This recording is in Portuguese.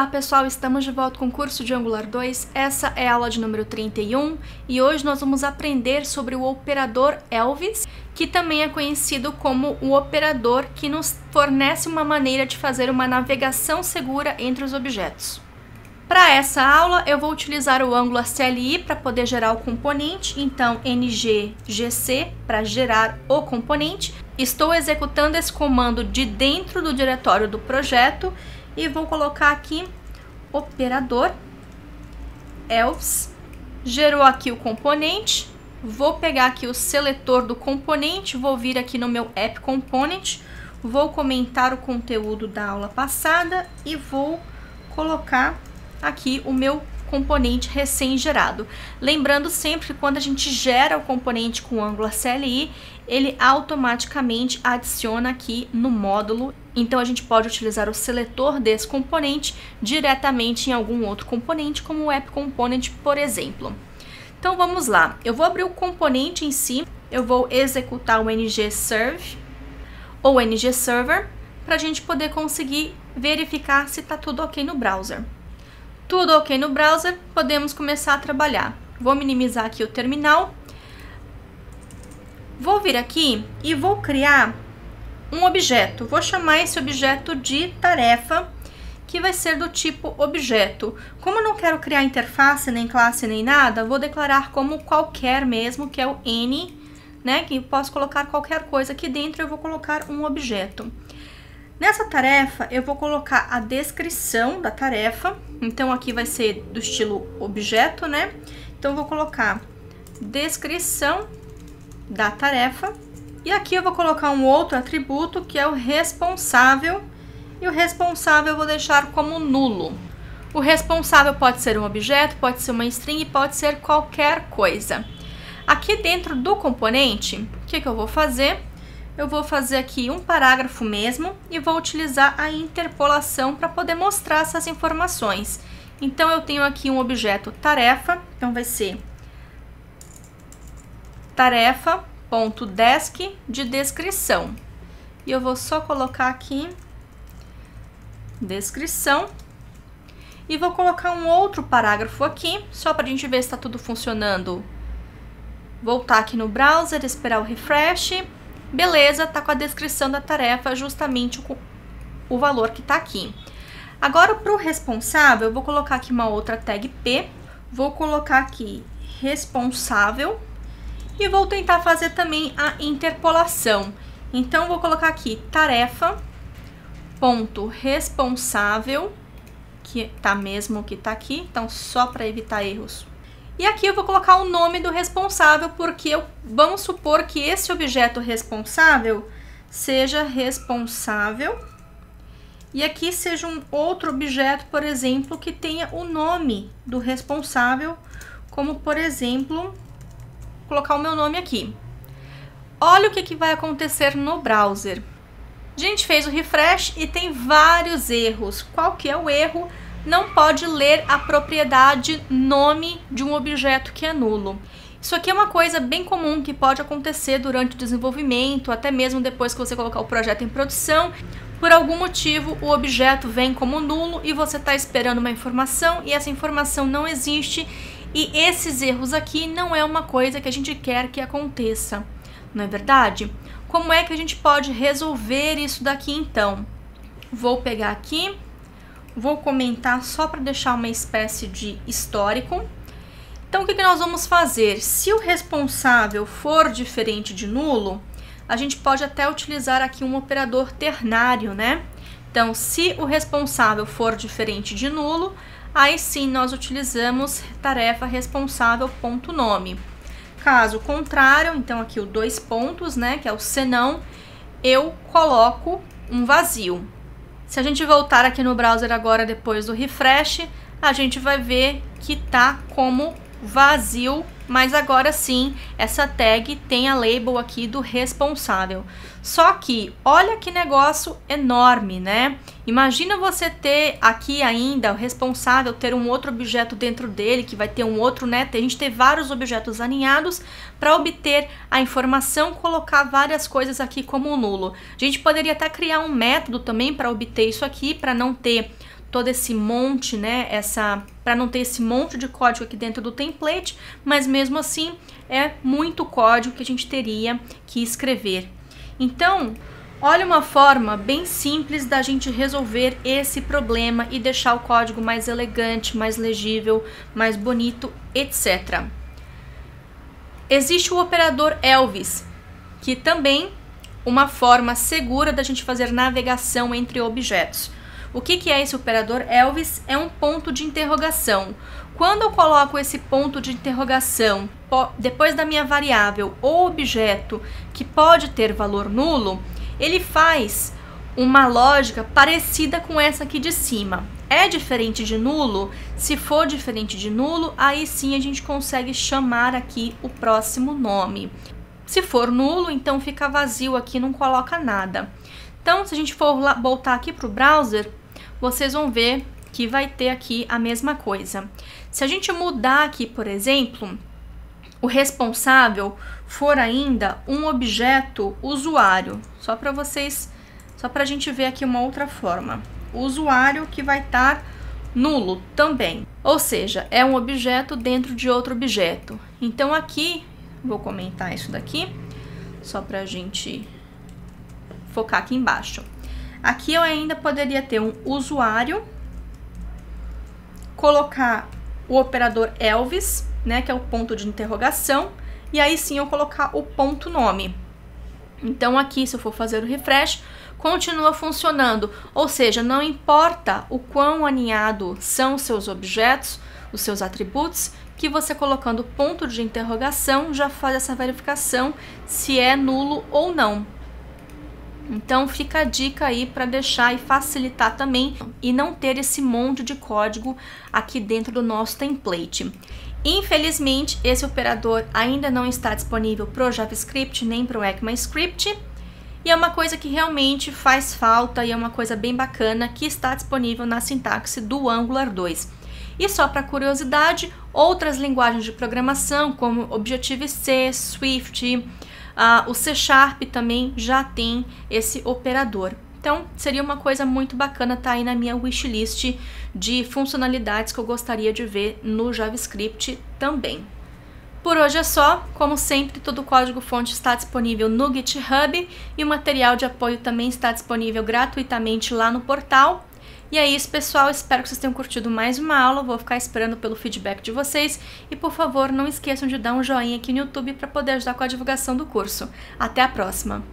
Olá pessoal, estamos de volta com o curso de Angular 2, essa é a aula de número 31 e hoje nós vamos aprender sobre o operador Elvis, que também é conhecido como o operador que nos fornece uma maneira de fazer uma navegação segura entre os objetos. Para essa aula eu vou utilizar o Angular CLI para poder gerar o componente, então ng-gc para gerar o componente. Estou executando esse comando de dentro do diretório do projeto e vou colocar aqui operador else, gerou aqui o componente, vou pegar aqui o seletor do componente, vou vir aqui no meu app component, vou comentar o conteúdo da aula passada e vou colocar aqui o meu componente recém-gerado. Lembrando sempre que quando a gente gera o componente com o Angular CLI, ele automaticamente adiciona aqui no módulo. Então a gente pode utilizar o seletor desse componente diretamente em algum outro componente, como o app component, por exemplo. Então vamos lá. Eu vou abrir o componente em si, eu vou executar o ng-serve ou ng-server para a gente poder conseguir verificar se está tudo ok no browser. Tudo ok no browser, podemos começar a trabalhar. Vou minimizar aqui o terminal. Vou vir aqui e vou criar um objeto. Vou chamar esse objeto de tarefa, que vai ser do tipo objeto. Como eu não quero criar interface, nem classe, nem nada, vou declarar como qualquer mesmo, que é o N, né? Que eu posso colocar qualquer coisa aqui dentro, eu vou colocar um objeto. Nessa tarefa, eu vou colocar a descrição da tarefa. Então, aqui vai ser do estilo objeto, né? Então, eu vou colocar descrição da tarefa. E aqui eu vou colocar um outro atributo, que é o responsável. E o responsável eu vou deixar como nulo. O responsável pode ser um objeto, pode ser uma string, pode ser qualquer coisa. Aqui dentro do componente, o que eu vou fazer? Eu vou fazer aqui um parágrafo mesmo e vou utilizar a interpolação para poder mostrar essas informações. Então, eu tenho aqui um objeto tarefa, então vai ser tarefa.desk de descrição. E eu vou só colocar aqui descrição e vou colocar um outro parágrafo aqui, só para a gente ver se está tudo funcionando. Voltar aqui no browser, esperar o refresh. Beleza, tá com a descrição da tarefa, justamente o valor que tá aqui. Agora, para o responsável, eu vou colocar aqui uma outra tag P, vou colocar aqui responsável e vou tentar fazer também a interpolação. Então, vou colocar aqui tarefa.responsável, que tá mesmo o que tá aqui, então só para evitar erros. E aqui eu vou colocar o nome do responsável, porque vamos supor que esse objeto responsável seja responsável. E aqui seja um outro objeto, por exemplo, que tenha o nome do responsável, como por exemplo, vou colocar o meu nome aqui. Olha o que vai acontecer no browser. A gente fez o refresh e tem vários erros. Qual que é o erro? Não pode ler a propriedade nome de um objeto que é nulo. Isso aqui é uma coisa bem comum que pode acontecer durante o desenvolvimento, até mesmo depois que você colocar o projeto em produção. Por algum motivo, o objeto vem como nulo e você está esperando uma informação e essa informação não existe. E esses erros aqui não é uma coisa que a gente quer que aconteça, não é verdade? Como é que a gente pode resolver isso daqui então? Vou pegar aqui. Vou comentar só para deixar uma espécie de histórico. Então, o que nós vamos fazer? Se o responsável for diferente de nulo, a gente pode até utilizar aqui um operador ternário, né? Então, se o responsável for diferente de nulo, aí sim nós utilizamos tarefa responsável.nome. Caso contrário, então aqui o dois pontos, né? Que é o senão, eu coloco um vazio. Se a gente voltar aqui no browser agora, depois do refresh, a gente vai ver que tá como vazio, mas agora sim, essa tag tem a label aqui do responsável. Só que, olha que negócio enorme, né? Imagina você ter aqui ainda o responsável, ter um outro objeto dentro dele, que vai ter um outro, né? A gente ter vários objetos alinhados para obter a informação, colocar várias coisas aqui como nulo. A gente poderia até criar um método também para obter isso aqui, para não ter todo esse monte, né, para não ter esse monte de código aqui dentro do template, mas mesmo assim é muito código que a gente teria que escrever. Então, olha uma forma bem simples da gente resolver esse problema e deixar o código mais elegante, mais legível, mais bonito, etc. Existe o operador Elvis, que também uma forma segura da gente fazer navegação entre objetos. O que é esse operador Elvis? É um ponto de interrogação. Quando eu coloco esse ponto de interrogação depois da minha variável ou objeto que pode ter valor nulo, ele faz uma lógica parecida com essa aqui de cima. É diferente de nulo? Se for diferente de nulo, aí sim a gente consegue chamar aqui o próximo nome. Se for nulo, então fica vazio aqui, não coloca nada. Então, se a gente for voltar aqui para o browser, vocês vão ver que vai ter aqui a mesma coisa. Se a gente mudar aqui, por exemplo, o responsável for ainda um objeto usuário, só para a gente ver aqui uma outra forma. O usuário que vai estar nulo também, ou seja, é um objeto dentro de outro objeto. Então aqui, vou comentar isso daqui, só para a gente focar aqui embaixo. Aqui eu ainda poderia ter um usuário, colocar o operador Elvis, né, que é o ponto de interrogação, e aí sim eu colocar o ponto nome. Então aqui, se eu for fazer o refresh, continua funcionando, ou seja, não importa o quão aninhado são os seus objetos, os seus atributos, que você colocando ponto de interrogação já faz essa verificação se é nulo ou não. Então fica a dica aí para deixar e facilitar também e não ter esse monte de código aqui dentro do nosso template. Infelizmente, esse operador ainda não está disponível para o JavaScript nem para o ECMAScript, e é uma coisa que realmente faz falta e é uma coisa bem bacana que está disponível na sintaxe do Angular 2. E só para curiosidade, outras linguagens de programação como Objective-C, Swift, o C# também já tem esse operador. Então, seria uma coisa muito bacana estar aí na minha wishlist de funcionalidades que eu gostaria de ver no JavaScript também. Por hoje é só. Como sempre, todo o código-fonte está disponível no GitHub e o material de apoio também está disponível gratuitamente lá no portal. E é isso, pessoal. Espero que vocês tenham curtido mais uma aula. Vou ficar esperando pelo feedback de vocês. E, por favor, não esqueçam de dar um joinha aqui no YouTube para poder ajudar com a divulgação do curso. Até a próxima!